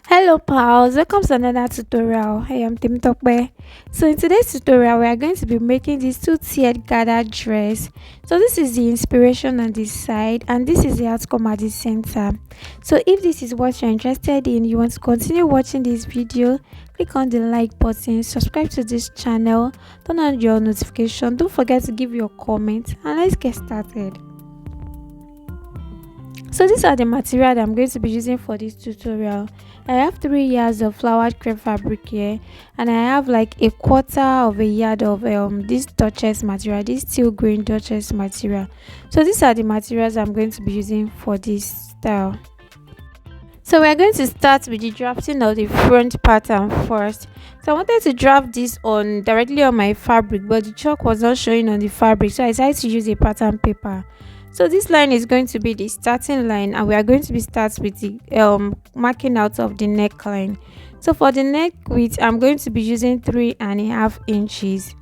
Hello pals, welcome to another tutorial. Hey, I'm Tim Tokbe. So in today's tutorial, we are going to be making this two-tiered gathered dress. So this is the inspiration on this side and this is the outcome at the center. So if this is what you're interested in, you want to continue watching this video, click on the like button, subscribe to this channel, turn on your notification, don't forget to give your comment, and let's get started. So these are the material that I'm going to be using for this tutorial. I have 3 yards of flowered crepe fabric here, and I have like a quarter of a yard of this duchess material, this steel green duchess material. So these are the materials I'm going to be using for this style. So we're going to start with the drafting of the front pattern first. So I wanted to draft this on directly on my fabric, but the chalk was not showing on the fabric, so I decided to use a pattern paper. So this line is going to be the starting line, and we are going to be start with the marking out of the neckline. So for the neck width, I'm going to be using 3.5 inches.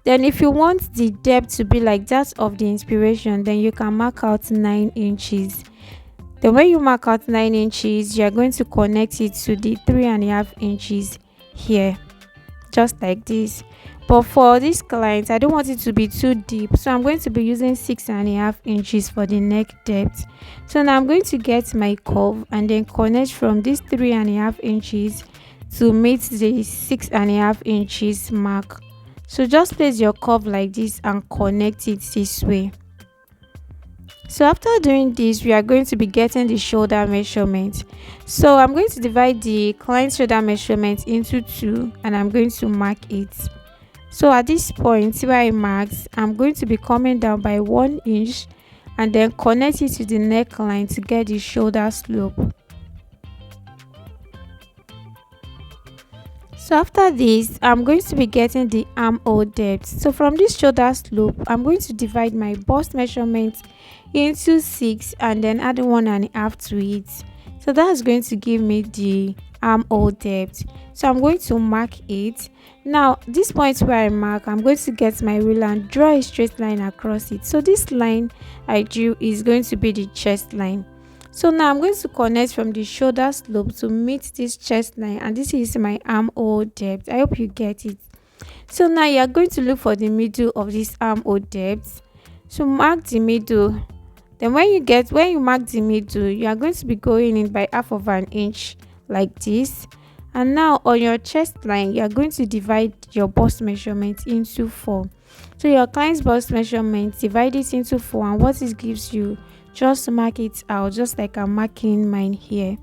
Then if you want the depth to be like that of the inspiration, then you can mark out 9 inches. Then when you mark out 9 inches, you are going to connect it to the 3.5 inches here, just like this. But for this client, I don't want it to be too deep, so I'm going to be using 6.5 inches for the neck depth. So now I'm going to get my curve and then connect from this 3.5 inches to meet the 6.5 inches mark. So just place your curve like this and connect it this way. So after doing this, we are going to be getting the shoulder measurement. So I'm going to divide the client shoulder measurement into 2, and I'm going to mark it. So at this point where I marked, I'm going to be coming down by 1 inch and then connect it to the neckline to get the shoulder slope. So after this, I'm going to be getting the armhole depth. So from this shoulder slope, I'm going to divide my bust measurement into 6 and then add 1.5 to it. So that's going to give me the armhole depth. So I'm going to mark it. Now this point where I mark, I'm going to get my ruler and draw a straight line across it. So this line I drew is going to be the chest line. So now I'm going to connect from the shoulder slope to meet this chest line, and this is my armhole depth. I hope you get it. So now you are going to look for the middle of this armhole depth. So mark the middle. Then when you mark the middle, you are going to be going in by 1/2 inch like this. And now on your chest line, you are going to divide your bust measurement into 4. So your client's bust measurement, divide it into 4, and what it gives you, just mark it out just like I'm marking mine here.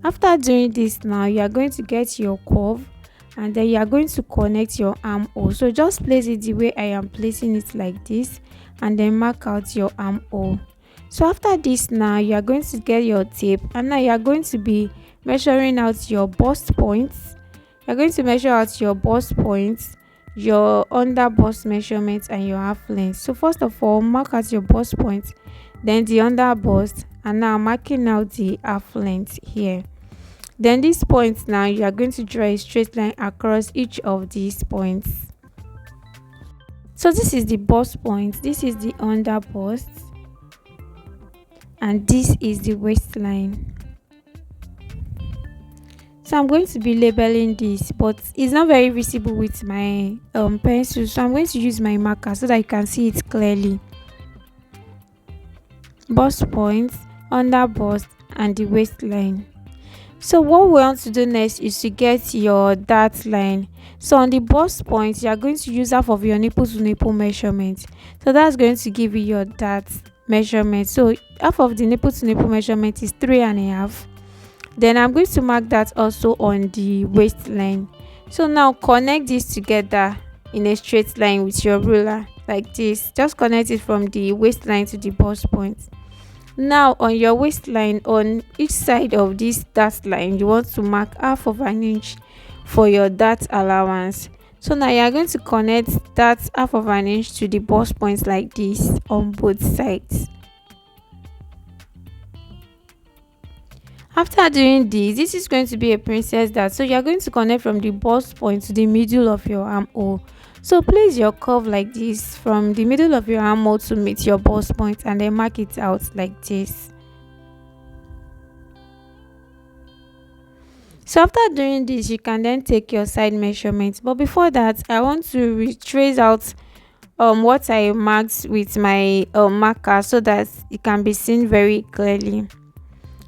After doing this, now you are going to get your curve and then you are going to connect your armhole. So just place it the way I am placing it like this, and then mark out your armhole. So after this, now you are going to get your tape, and now you are going to be measuring out your bust points. You are going to measure out your bust points, your under bust measurements, and your half length. So first of all, mark out your bust points, then the under bust, and now marking out the half length here. Then these points, now you are going to draw a straight line across each of these points. So this is the bust point, this is the under bust, and this is the waistline. So I'm going to be labeling this, but it's not very visible with my pencil, so I'm going to use my marker so that you can see it clearly. Bust points, under bust, and the waistline. So what we want to do next is to get your dart line. So on the bust point, you are going to use half of your nipple to nipple measurement. So that's going to give you your dart measurement. So half of the nipple to nipple measurement is 3.5. Then I'm going to mark that also on the waistline. So now connect this together in a straight line with your ruler like this. Just connect it from the waistline to the bust point. Now on your waistline, on each side of this dart line, you want to mark 1/2 inch for your dart allowance. So now you are going to connect that 1/2 inch to the bust points like this on both sides. After doing this is going to be a princess dart. So you are going to connect from the bust point to the middle of your armhole. So place your curve like this from the middle of your armhole to meet your bust point, and then mark it out like this. So after doing this, you can then take your side measurements. But before that, I want to trace out what I marked with my marker so that it can be seen very clearly.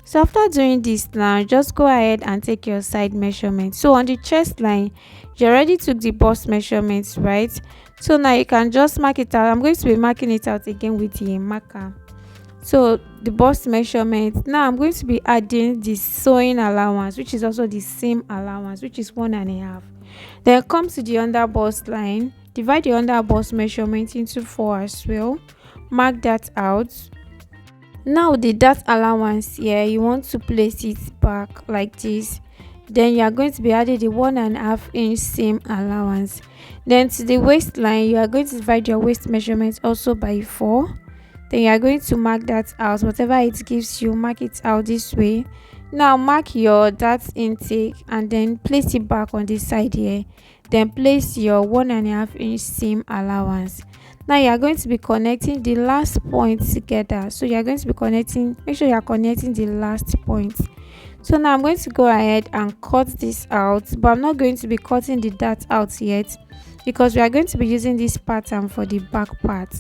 So after doing this now, just go ahead and take your side measurement. So on the chest line, you already took the bust measurements, right? So now you can just mark it out. I'm going to be marking it out again with the marker. So the bust measurement. Now I'm going to be adding the sewing allowance, which is also the same allowance, which is 1.5. Then come to the under bust line. Divide the under bust measurement into 4 as well. Mark that out. Now the dart allowance here, you want to place it back like this. Then you are going to be adding the 1.5 inch seam allowance. Then to the waistline, you are going to divide your waist measurement also by 4. Then you are going to mark that out. Whatever it gives you, mark it out this way. Now mark your dart intake and then place it back on this side here. Then place your 1.5 inch seam allowance. Now you are going to be connecting the last point together. So you are going to be connecting, make sure you are connecting the last point. So now I'm going to go ahead and cut this out, but I'm not going to be cutting the dart out yet because we are going to be using this pattern for the back part.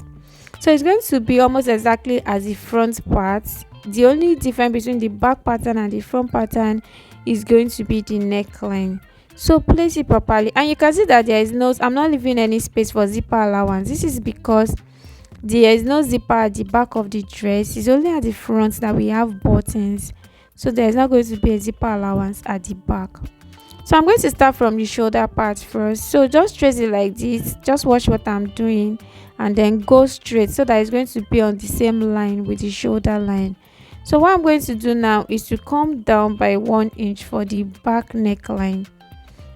So it's going to be almost exactly as the front part. The only difference between the back pattern and the front pattern is going to be the neckline. So place it properly, and you can see that there is no, I'm not leaving any space for zipper allowance. This is because there is no zipper at the back of the dress. It's only at the front that we have buttons, so there is not going to be a zipper allowance at the back. So I'm going to start from the shoulder part first. So just trace it like this, just watch what I'm doing and then go straight so that it's going to be on the same line with the shoulder line. So what I'm going to do now is to come down by 1 inch for the back neckline.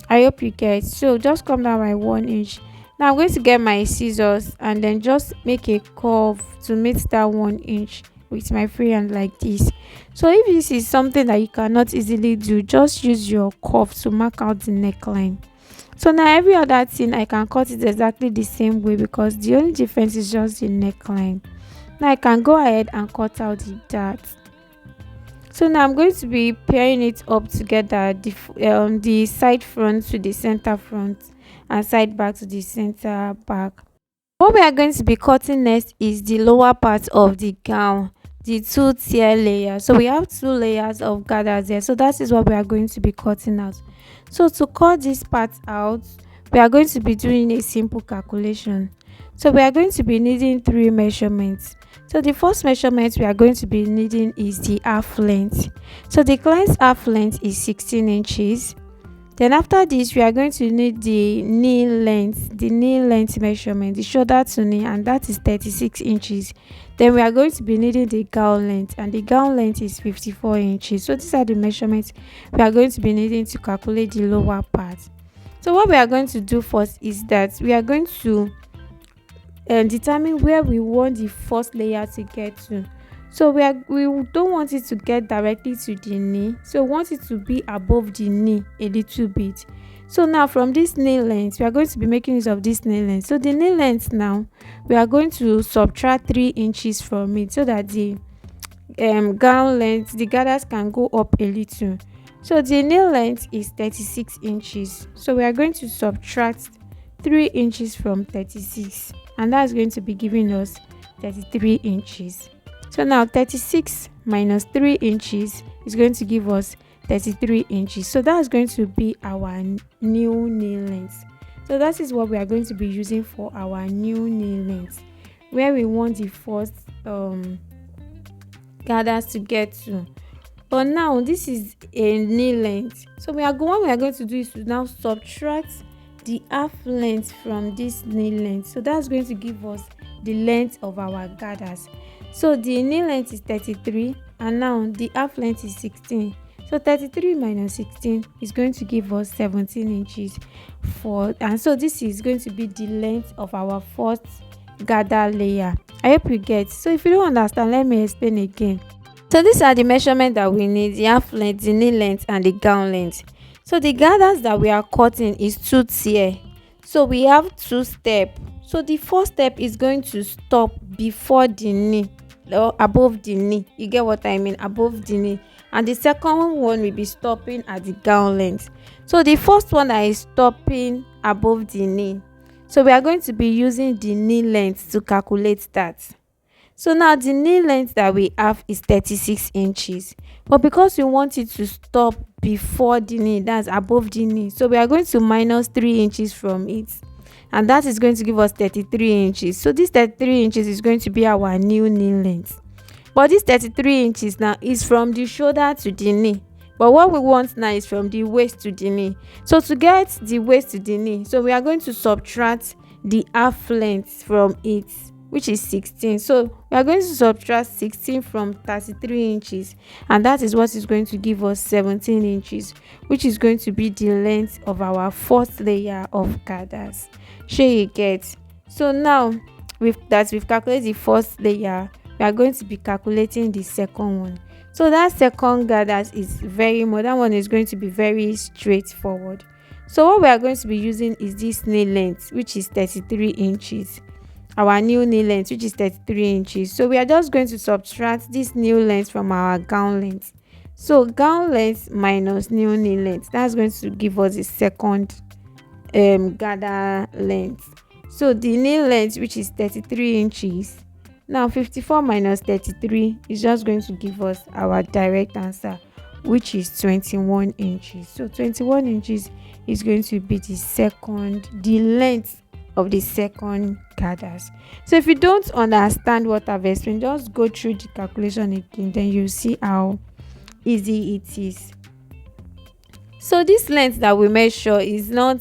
I hope you get. So just come down by 1 inch. Now I'm going to get my scissors and then just make a curve to meet that 1 inch with my free hand like this. So if this is something that you cannot easily do, just use your curve to mark out the neckline. So now every other thing I can cut it exactly the same way because the only difference is just the neckline. Now I can go ahead and cut out the dart. So now I'm going to be pairing it up together, the side front to the center front and side back to the center back. What we are going to be cutting next is the lower part of the gown, the 2-tier layer. So we have 2 layers of gathers here, so that is what we are going to be cutting out. So to cut this part out, we are going to be doing a simple calculation. So we are going to be needing 3 measurements. So the first measurement we are going to be needing is the half length. So the client's half length is 16 inches. Then after this, we are going to need the knee length measurement, the shoulder to knee, and that is 36 inches. Then we are going to be needing the gown length, and the gown length is 54 inches. So these are the measurements we are going to be needing to calculate the lower part. So what we are going to do first is that we are going to determine where we want the first layer to get to. So we don't want it to get directly to the knee, so we want it to be above the knee a little bit. So now from this knee length, we are going to be making use of this knee length. So the knee length now, we are going to subtract 3 inches from it so that the gown length, the gathers can go up a little. So the knee length is 36 inches, so we are going to subtract 3 inches from 36, and that's going to be giving us 33 inches. So now 36 minus 3 inches is going to give us 33 inches. So that's going to be our new knee length. So that is what we are going to be using for our new knee length, where we want the first gathers to get to. But now this is a knee length. So what we are going to do is to now subtract the half length from this knee length. So that's going to give us the length of our gathers. So the knee length is 33 and now the half length is 16. So 33 minus 16 is going to give us 17 inches and so this is going to be the length of our first gather layer. I hope you get. So if you don't understand, let me explain again. So these are the measurements that we need: the half length, the knee length, and the gown length. So the gathers that we are cutting is 2-tier. So we have 2 steps. So the first step is going to stop before the knee or above the knee. You get what I mean? Above the knee. and the second one will be stopping at the gown length. So the first one that is stopping above the knee, so we are going to be using the knee length to calculate that. So now the knee length that we have is 36 inches, but because we want it to stop before the knee, that's above the knee, so we are going to minus 3 inches from it, and that is going to give us 33 inches. So this 33 inches is going to be our new knee length. But this 33 inches now is from the shoulder to the knee. But what we want now is from the waist to the knee. So to get the waist to the knee, so we are going to subtract the half length from it, which is 16. So we are going to subtract 16 from 33 inches, and that is what is going to give us 17 inches, which is going to be the length of our first layer of gathers. Sure you get. So now we've calculated the first layer, we are going to be calculating the second one. So that second gathers is very more, that one is going to be very straightforward. So what we are going to be using is this knee length, which is 33 inches, our new knee length, which is 33 inches. So we are just going to subtract this new length from our gown length. So gown length minus new knee length, that's going to give us the second gather length. So the knee length, which is 33 inches, now 54 minus 33 is just going to give us our direct answer, which is 21 inches. So 21 inches is going to be the length of the second gathers. So if you don't understand what I've explained, just go through the calculation again, then you see how easy it is. So this length that we measure is not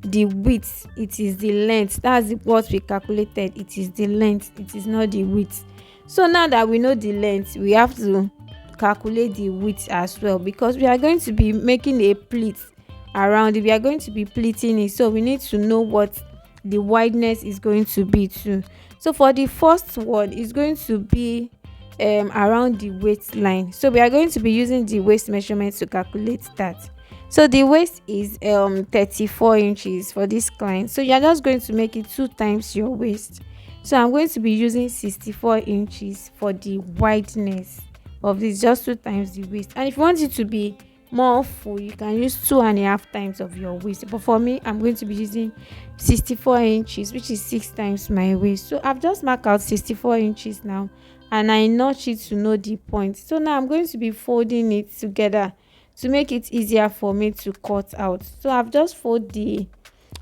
the width, it is the length. That's what we calculated. It is the length, it is not the width. So now that we know the length, we have to calculate the width as well, because we are going to be making a pleat around it. We are going to be pleating it, so we need to know what the wideness is going to be too. So for the first one, it's going to be around the waistline. So we are going to be using the waist measurement to calculate that. So the waist is 34 inches for this client. So you're just going to make it 2 times your waist. So I'm going to be using 64 inches for the wideness of this, just 2 times the waist. And if you want it to be more full, you can use 2.5 times of your waist. But for me, I'm going to be using 64 inches, which is 6 times my waist. So I've just marked out 64 inches now, and I notch it to know the point. So now I'm going to be folding it together to make it easier for me to cut out. So I've just folded the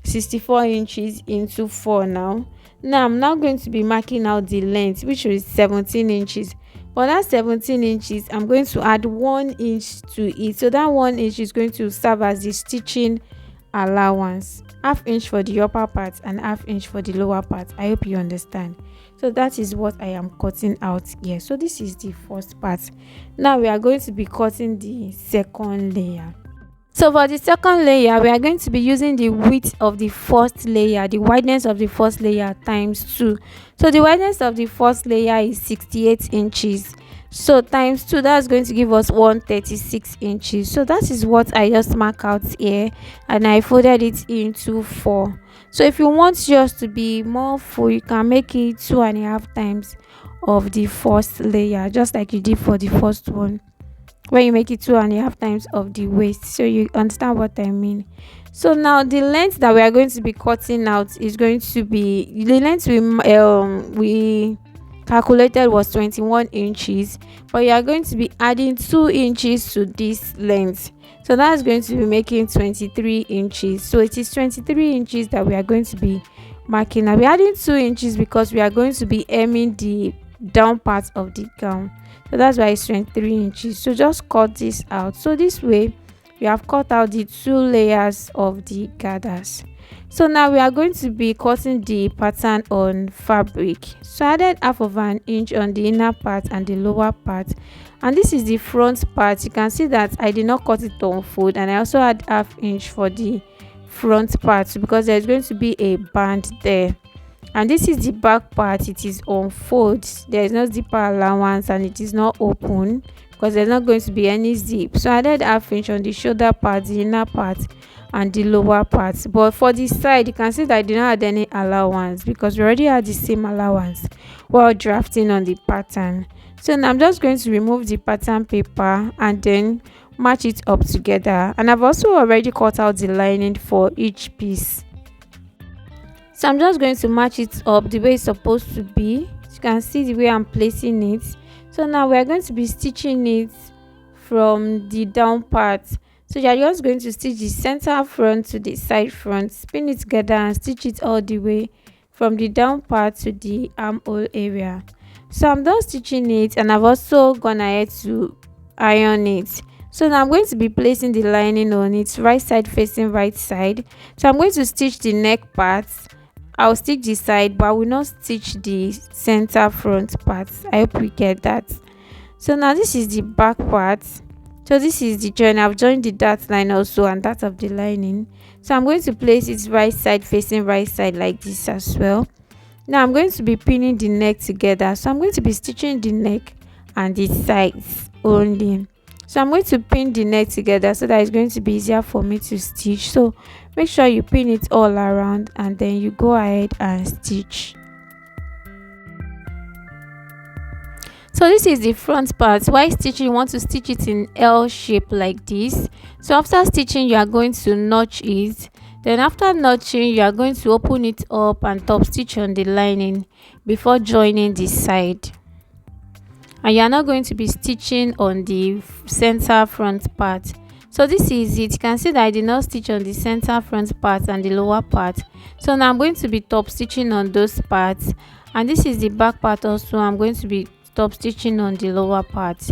64 inches into 4 now. Now I'm now going to be marking out the length, which is 17 inches. For that 17 inches, I'm going to add 1 inch to it. So that 1 inch is going to serve as the stitching allowance. 1/2 inch for the upper part and 1/2 inch for the lower part. I hope you understand. So that is what I am cutting out here. So this is the first part. Now we are going to be cutting the second layer. So for the second layer, we are going to be using the width of the first layer, the wideness of the first layer times 2. So the wideness of the first layer is 68 inches. So times 2, that's going to give us 136 inches. So that is what I just mark out here, and I folded it into 4. So if you want yours to be more full, you can make it 2.5 times of the first layer, just like you did for the first one, when you make it 2.5 times of the waist. So you understand what I mean. So now the length that we are going to be cutting out is going to be, the length we calculated was 21 inches, but you are going to be adding 2 inches to this length. So that's going to be making 23 inches. So it is 23 inches that we are going to be marking. Now we're adding 2 inches because we are going to be hemming the down part of the gown. So that's why it's 23 inches. So just cut this out. So this way we have cut out the 2 layers of the gathers. So now we are going to be cutting the pattern on fabric. So I added 1/2 inch on the inner part and the lower part, and this is the front part. You can see that I did not cut it on fold, and I also add 1/2 inch for the front part because there's going to be a band there. And this is the back part. It is on fold, there is no zipper allowance, and it is not open because there's not going to be any zip. So I added 1/2 inch on the shoulder part, the inner part and the lower part. But for the side, you can see that I did not add any allowance because we already had the same allowance while drafting on the pattern. So now I'm just going to remove the pattern paper and then match it up together, and I've also already cut out the lining for each piece. So I'm just going to match it up the way it's supposed to be. You can see the way I'm placing it. So now we're going to be stitching it from the down part. So you're just going to stitch the center front to the side front, spin it together and stitch it all the way from the down part to the armhole area. So I'm done stitching it, and I've also gone ahead to iron it. So now I'm going to be placing the lining on it, right side facing right side. So I'm going to stitch the neck part. I'll stitch the side, but I will not stitch the center front part. I hope we get that. So now this is the back part. So this is the join. I've joined the dart line also and that of the lining. So I'm going to place it right side facing right side like this as well. Now I'm going to be pinning the neck together. So I'm going to be stitching the neck and the sides only. So I'm going to pin the neck together so that it's going to be easier for me to stitch. So make sure you pin it all around and then you go ahead and stitch. So this is the front part. While stitching, you want to stitch it in L shape like this. So after stitching, you are going to notch it. Then after notching, you are going to open it up and top stitch on the lining before joining the side. And you are not going to be stitching on the center front part. So this is it. You can see that I did not stitch on the center front part and the lower part. So now I'm going to be top stitching on those parts, and this is the back part also. I'm going to be top stitching on the lower part.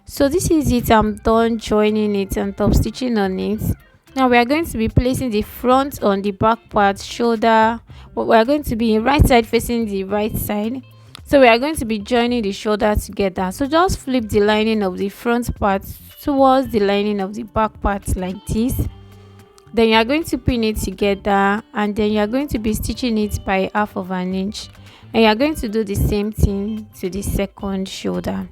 So this is it. I'm done joining it and top stitching on it. Now we are going to be placing the front on the back part, shoulder. But we are going to be right side facing the right side. So we are going to be joining the shoulder together. So just flip the lining of the front part towards the lining of the back part like this. Then you are going to pin it together, and then you are going to be stitching it by 1/2 inch. And you are going to do the same thing to the second shoulder.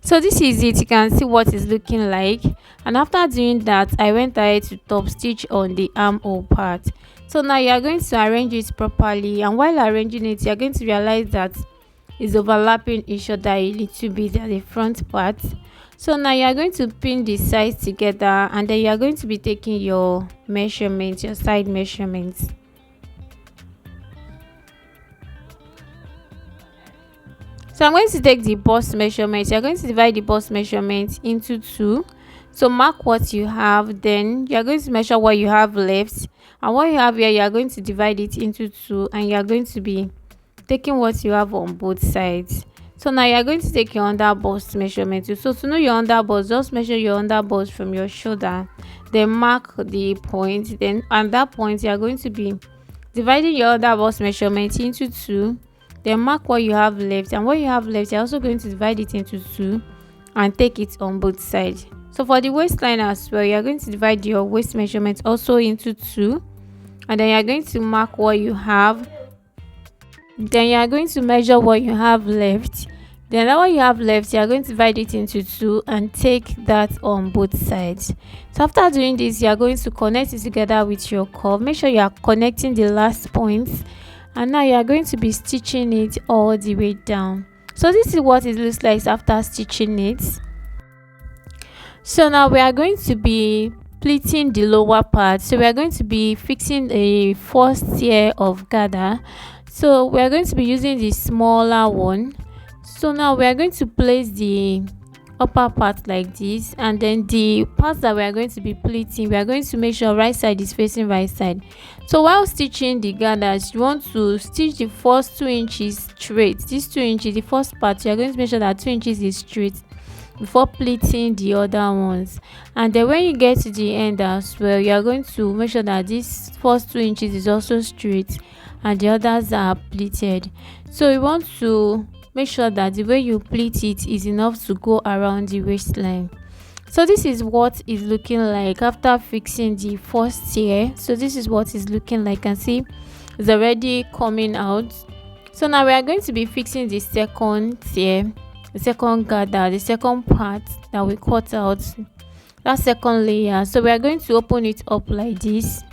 So this is it. You can see what it's looking like. And after doing that, I went ahead to top stitch on the armhole part. So now you are going to arrange it properly, and while arranging it, you are going to realize that it's overlapping each other a little bit at the front part. So now you are going to pin the sides together, and then you are going to be taking your measurements, your side measurements. So I'm going to take the bust measurement. You're going to divide the bust measurement into 2. So mark what you have, then you're going to measure what you have left, and what you have here, you are going to divide it into 2, and you are going to be taking what you have on both sides. So now you are going to take your under bust measurement. So to know your under bust, just measure your under bust from your shoulder, then mark the point. Then at that point, you are going to be dividing your under bust measurement into 2. Then mark what you have left, and what you have left, you're also going to divide it into 2 and take it on both sides. So for the waistline as well, you're going to divide your waist measurement also into 2, and then you're going to mark what you have. Then you're going to measure what you have left. Then that what you have left, you're going to divide it into 2 and take that on both sides. So after doing this, you're going to connect it together with your curve. Make sure you are connecting the last points, and now you are going to be stitching it all the way down. So this is what it looks like after stitching it. So now we are going to be pleating the lower part. So we are going to be fixing a first tier of gather. So we are going to be using the smaller one. So now we are going to place the upper part like this, and then the parts that we are going to be pleating, we are going to make sure right side is facing right side. So while stitching the gathers, you want to stitch the first 2 inches straight. This 2 inches, the first part, you are going to make sure that 2 inches is straight before pleating the other ones. And then when you get to the end as well, you are going to make sure that this first 2 inches is also straight and the others are pleated. So you want to make sure that the way you pleat it is enough to go around the waistline. So this is what is looking like after fixing the first tier. So this is what is looking like. You can see it's already coming out. So now we are going to be fixing the second tier, the second gather, the second part that we cut out, that second layer. So we are going to open it up like this.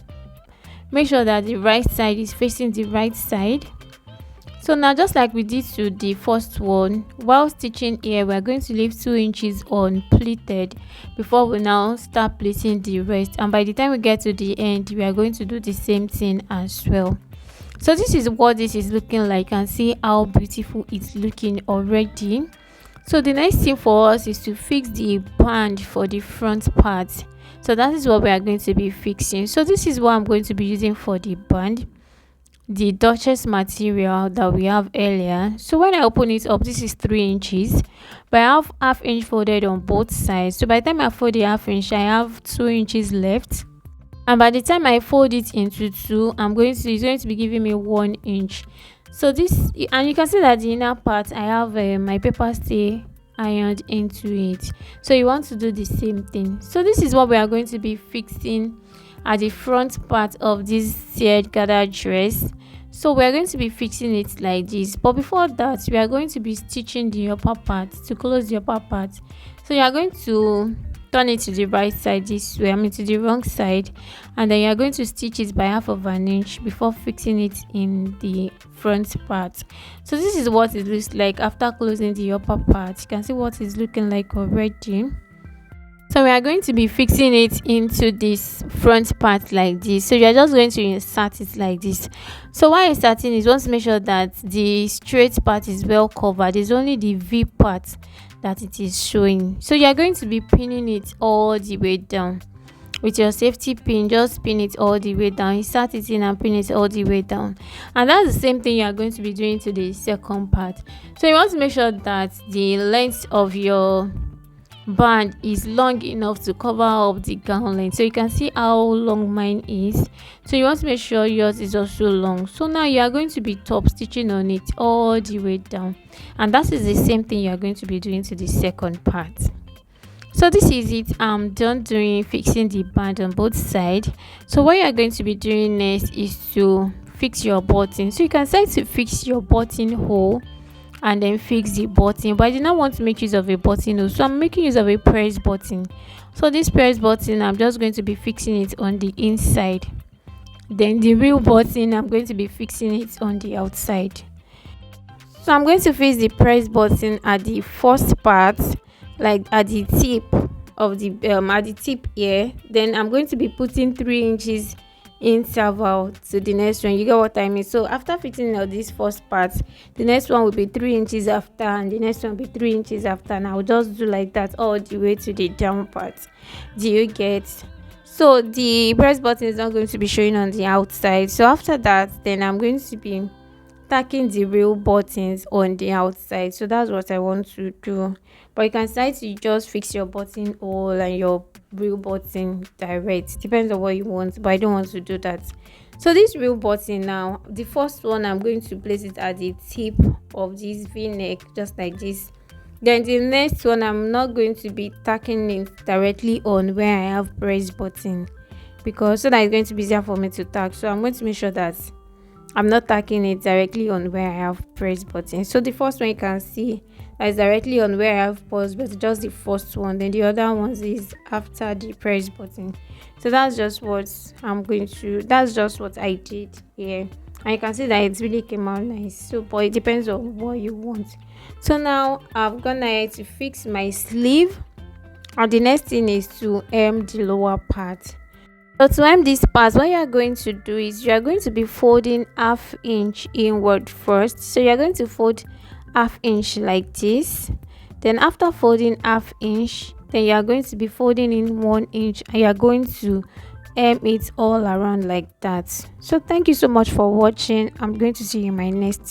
Make sure that the right side is facing the right side. So now, just like we did to the first one, while stitching here, we're going to leave 2 inches on pleated before we now start placing the rest. And by the time we get to the end, we are going to do the same thing as well. So this is what this is looking like, and see how beautiful it's looking already. So the next thing for us is to fix the band for the front part. So that is what we are going to be fixing. So this is what I'm going to be using for the band, the Duchess material that we have earlier. So when I open it up, this is 3 inches, but I have half inch folded on both sides. So by the time I fold the half inch, I have 2 inches left, and by the time I fold it into two, it's going to be giving me 1 inch. So this, and you can see that the inner part, I have my paper stay ironed into it. So you want to do the same thing. So this is what we are going to be fixing at the front part of this seared gather dress. So we are going to be fixing it like this, but before that, we are going to be stitching the upper part to close the upper part. So you are going to turn it to the right side this way, to the wrong side, and then you are going to stitch it by half of an inch before fixing it in the front part. So this is what it looks like after closing the upper part. You can see what it's looking like already. So we are going to be fixing it into this front part like this. So you are just going to insert it like this. So while inserting it, you want to make sure that the straight part is well covered. It's only the V part that it is showing. So you are going to be pinning it all the way down with your safety pin. Just pin it all the way down, insert it in and pin it all the way down. And that's the same thing you are going to be doing to the second part. So you want to make sure that the length of your band is long enough to cover up the gown length. So you can see how long mine is, so you want to make sure yours is also long. So now you are going to be top stitching on it all the way down, and that is the same thing you are going to be doing to the second part. So this is it. I'm done doing fixing the band on both sides. So what you are going to be doing next is to fix your button. So you can start to fix your buttonhole and then fix the button, but I did not want to make use of a buttonhole, so I'm making use of a press button. So this press button, I'm just going to be fixing it on the inside, then the real button, I'm going to be fixing it on the outside. So I'm going to fix the press button at the first part, like at the tip of the at the tip here. Then I'm going to be putting 3 inches interval to the next one. You get what I mean? So after fixing all this first part, the next one will be 3 inches after, and the next one will be 3 inches after, and I'll just do like that all the way to the down part. Do you get? So the press button is not going to be showing on the outside. So after that, then I'm going to be tacking the real buttons on the outside. So that's what I want to do, but you can start to just fix your buttonhole and your real button direct, depends on what you want, but I don't want to do that. So this real button, now the first one, I'm going to place it at the tip of this v-neck, just like this. Then the next one, I'm not going to be tacking it directly on where I have press button, because so that it's going to be easier for me to tack. So I'm going to make sure that I'm not tacking it directly on where I have press button. So the first one, you can see that is directly on where I have pause, but just the first one. Then the other ones is after the press button. So that's just what that's just what I did here. And you can see that it really came out nice. So but it depends on what you want. So now I've gone ahead to fix my sleeve, and the next thing is to hem the lower part. So to hem this part, what you are going to do is you are going to be folding half inch inward first. So you are going to fold half inch like this. Then after folding half inch, then you are going to be folding in 1 inch, and you are going to hem it all around like that. So thank you so much for watching. I'm going to see you in my next